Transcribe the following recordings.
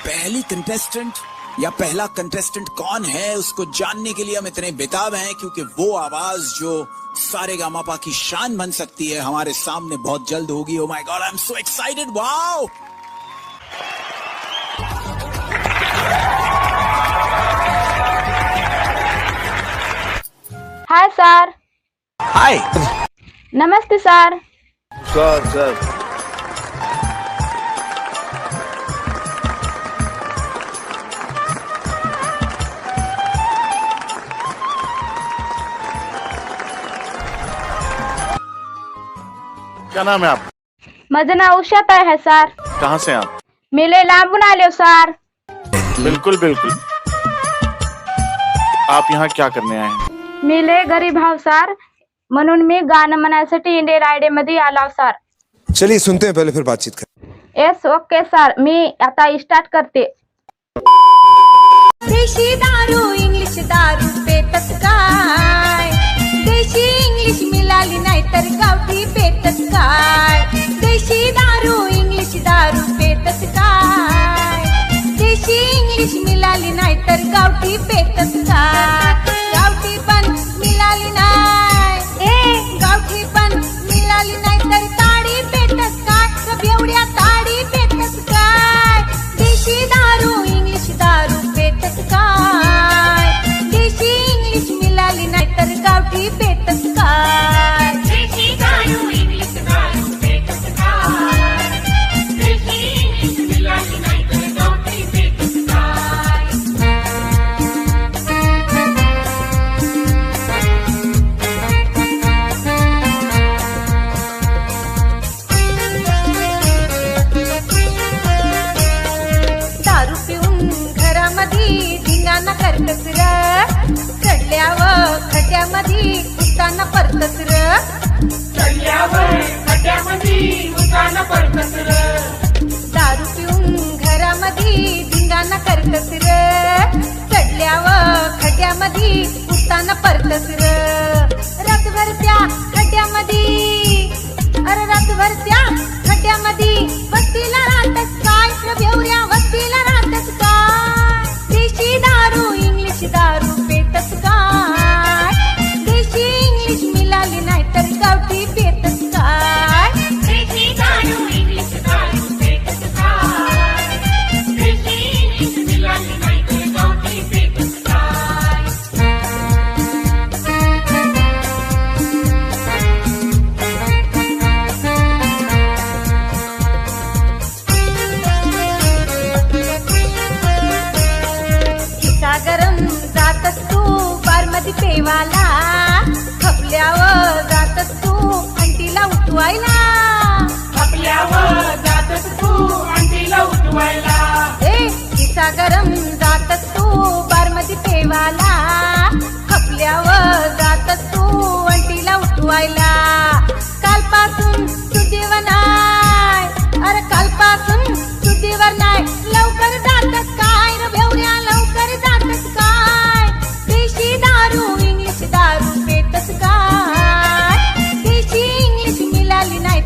पहली कंटेस्टेंट या पहला कंटेस्टेंट कौन है उसको जानने के लिए हम इतने बेताब हैं, क्योंकि वो आवाज जो सारेगामापा की शान बन सकती है हमारे सामने बहुत जल्द होगी। Oh my God, I am so excited. Wow, hi sir. High. Namaste sir. Sir क्या नाम है आप? माझं नाव उषाताई आहे सर। कहाँ से आप? मिले लांबून आले सर। बिल्कुल बिल्कुल। आप यहाँ क्या करने आए हैं? मिले गरीब हाव सर, म्हणून मी गाणं म्हणायसाठी इंडियन आयडल मध्ये आलो सर। चलिए सुनते हैं, पहले फिर बातचीत करें। येस ओके सर, मी आता स्टार्ट करते। देशी दारू इंग्लिश दारू पेतच काय, देशी इंग्लिश मिळाली नाही तर गावठी पेतच काय, देशी दारू इंग्लिश दारू पेतच काय, देशी इंग्लिश मिळाली नाही तर गावठी पेतच काय, गावठी पण मिळाली नाही, गावठी पण मिळाली नाही तर ताडी पेतच काय, बेवड्या ताडी पेतच काय, देशी दारू इंग्लिश दारू पेतच काय, देशी इंग्लिश मिळाली नाही तर गावठी पेतच काय, देशी दारू इंग्लिश दारू पेतच काय, देशी इंग्लिश मिळाली नाही तर गावठी पेतच काय। दारू पिऊन घरामध्ये धिंगाणा करतस र, चढल्यावर खड्ड्यामध्ये उताना परतस र, चढल्यावर खड्ड्यामध्ये उताना परतस र, दारू पिऊन घरामध्ये धिंगाणा करतस र, चढल्यावर खड्ड्यामध्ये उताना परतस र, रातभर त्या खड्ड्यामध्ये, अरे रातभर त्या खड्ड्यामध्ये वस्तीला राहतस काय, बेवऱ्या वस्तीला राहतस काय, देशी दारू इंग्लिश दारू पेतस काय, देशी इंग्लिश मिळाली नाही तर गावठी पेतस काय, देशी दारू इंग्लिश दारू पेतस काय, देशी इंग्लिश मिळाली नाही तर गावठी पेतस काय। खिसा गरम जातस तू बारमध्ये पेवाला, खपल्यावर जातस तू अंटीला उठवायला, खपल्यावर जातस तू अंटीला उठवायला, खिसा गरम जातस तू बारमध्ये पेवाला, खपल्यावर जातस तू अंटीला उठवायला, कालपासून सुट्टीवर नाय, अरे कालपासून सुट्टीवर नाय, लवकर जातस काय र बेवड्या लवकर जातस काय, देशी दारू इंग्लिश दारू पेतस काय, देशी इंग्लिश मिळाली नाही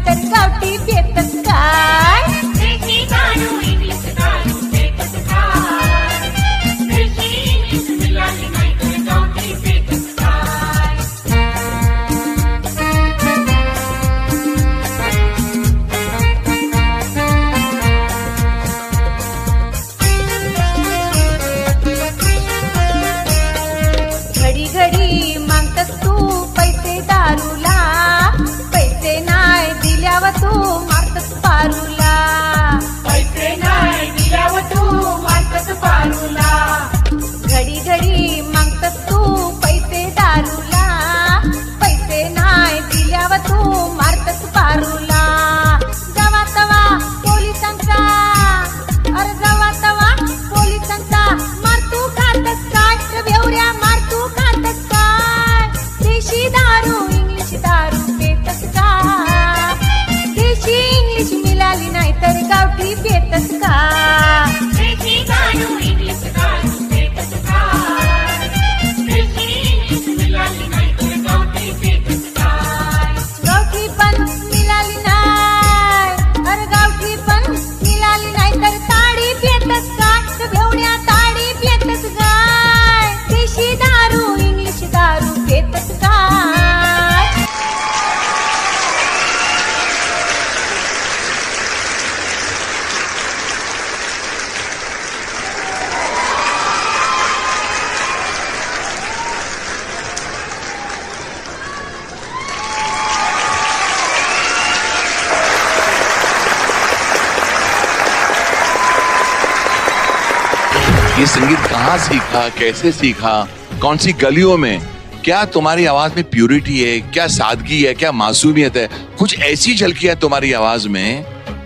ये संगीत कहाँ सीखा, कैसे सीखा, कौन सी गलियों में? क्या तुम्हारी आवाज में प्यूरिटी है, क्या सादगी है, क्या मासूमियत है? कुछ ऐसी झलकियां तुम्हारी आवाज में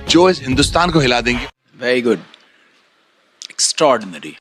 जो इस हिंदुस्तान को हिला देंगी। Very good, extraordinary.